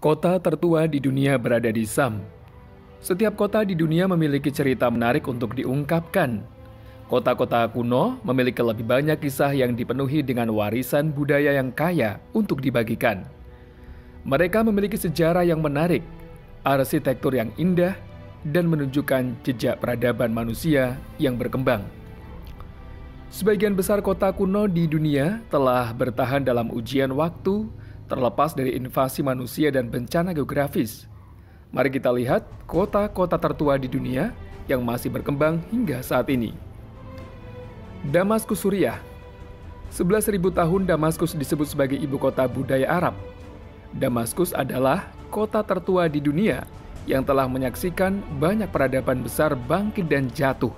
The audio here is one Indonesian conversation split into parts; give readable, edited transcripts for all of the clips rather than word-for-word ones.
Kota tertua di dunia berada di Sam. Setiap kota di dunia memiliki cerita menarik untuk diungkapkan. Kota-kota kuno memiliki lebih banyak kisah yang dipenuhi dengan warisan budaya yang kaya untuk dibagikan. Mereka memiliki sejarah yang menarik, arsitektur yang indah, dan menunjukkan jejak peradaban manusia yang berkembang. Sebagian besar kota kuno di dunia telah bertahan dalam ujian waktu, terlepas dari invasi manusia dan bencana geografis. Mari kita lihat kota-kota tertua di dunia yang masih berkembang hingga saat ini. Damaskus, Suriah. 11.000 tahun Damaskus disebut sebagai ibu kota budaya Arab. Damaskus adalah kota tertua di dunia yang telah menyaksikan banyak peradaban besar bangkit dan jatuh.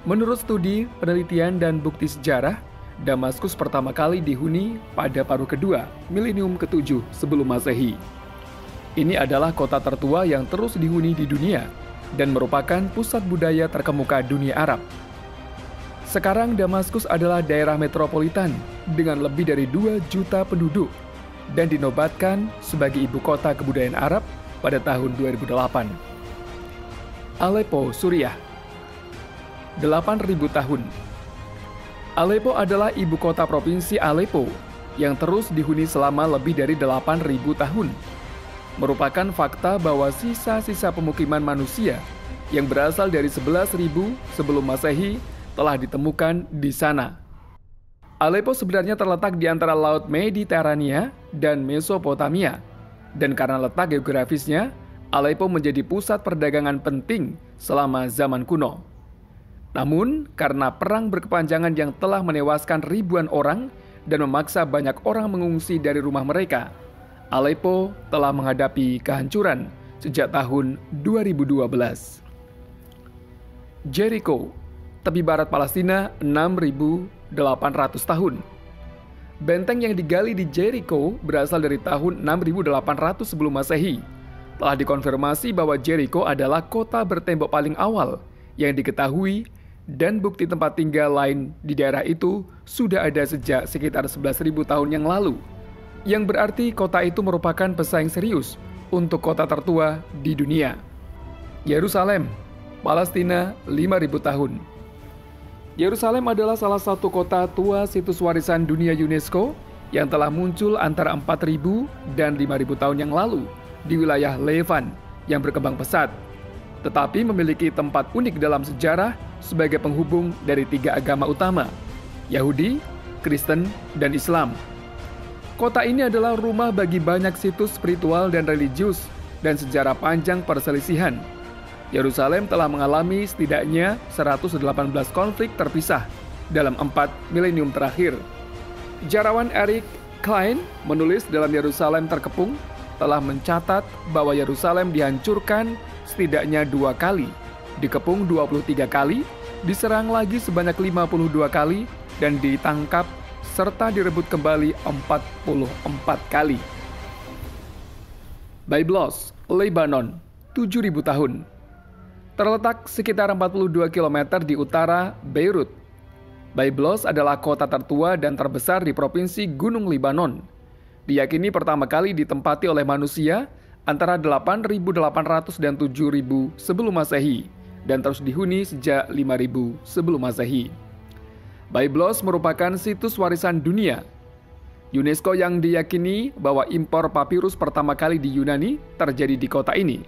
Menurut studi, penelitian, dan bukti sejarah, Damaskus pertama kali dihuni pada paruh kedua, milenium ke-7 sebelum Masehi. Ini adalah kota tertua yang terus dihuni di dunia dan merupakan pusat budaya terkemuka dunia Arab. Sekarang Damaskus adalah daerah metropolitan dengan lebih dari 2 juta penduduk dan dinobatkan sebagai ibu kota kebudayaan Arab pada tahun 2008. Aleppo, Suriah. 8.000 tahun. Aleppo adalah ibu kota provinsi Aleppo yang terus dihuni selama lebih dari 8.000 tahun. Merupakan fakta bahwa sisa-sisa pemukiman manusia yang berasal dari 11.000 sebelum Masehi telah ditemukan di sana. Aleppo sebenarnya terletak di antara Laut Mediterania dan Mesopotamia, dan karena letak geografisnya, Aleppo menjadi pusat perdagangan penting selama zaman kuno. Namun, karena perang berkepanjangan yang telah menewaskan ribuan orang dan memaksa banyak orang mengungsi dari rumah mereka, Aleppo telah menghadapi kehancuran sejak tahun 2012. Jericho, tepi barat Palestina, 6.800 tahun. Benteng yang digali di Jericho berasal dari tahun 6.800 sebelum Masehi. Telah dikonfirmasi bahwa Jericho adalah kota bertembok paling awal yang diketahui, dan bukti tempat tinggal lain di daerah itu sudah ada sejak sekitar 11.000 tahun yang lalu, yang berarti kota itu merupakan pesaing serius untuk kota tertua di dunia. Yerusalem, Palestina, 5.000 tahun. Yerusalem adalah salah satu kota tua situs warisan dunia UNESCO yang telah muncul antara 4.000 dan 5.000 tahun yang lalu di wilayah Levan yang berkembang pesat, tetapi memiliki tempat unik dalam sejarah sebagai penghubung dari 3 agama utama, Yahudi, Kristen, dan Islam. Kota ini adalah rumah bagi banyak situs spiritual dan religius dan sejarah panjang perselisihan. Yerusalem telah mengalami setidaknya 118 konflik terpisah dalam 4 milenium terakhir. Sejarawan Eric Klein menulis dalam Yerusalem Terkepung telah mencatat bahwa Yerusalem dihancurkan setidaknya 2 kali, dikepung 23 kali, diserang lagi sebanyak 52 kali, dan ditangkap serta direbut kembali 44 kali. Byblos, Lebanon, 7.000 tahun. Terletak sekitar 42 km di utara Beirut. Byblos adalah kota tertua dan terbesar di provinsi Gunung Lebanon. Diyakini pertama kali ditempati oleh manusia antara 8.800 dan 7.000 sebelum Masehi, dan terus dihuni sejak 5.000 sebelum Masehi. Byblos merupakan situs warisan dunia UNESCO yang diyakini bahwa impor papirus pertama kali di Yunani terjadi di kota ini.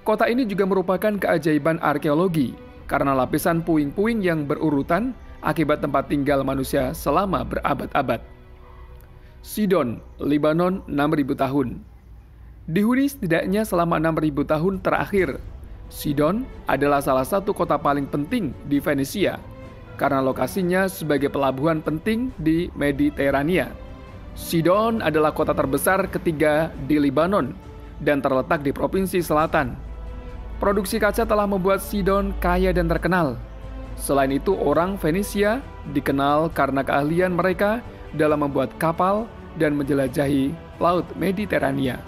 Kota ini juga merupakan keajaiban arkeologi karena lapisan puing-puing yang berurutan akibat tempat tinggal manusia selama berabad-abad. Sidon, Lebanon, 6.000 tahun. Dihuni setidaknya selama 6.000 tahun terakhir. Sidon adalah salah satu kota paling penting di Venesia karena lokasinya sebagai pelabuhan penting di Mediterania. Sidon adalah kota terbesar ketiga di Lebanon dan terletak di provinsi selatan. Produksi kaca telah membuat Sidon kaya dan terkenal. Selain itu, orang Venesia dikenal karena keahlian mereka dalam membuat kapal dan menjelajahi Laut Mediterania.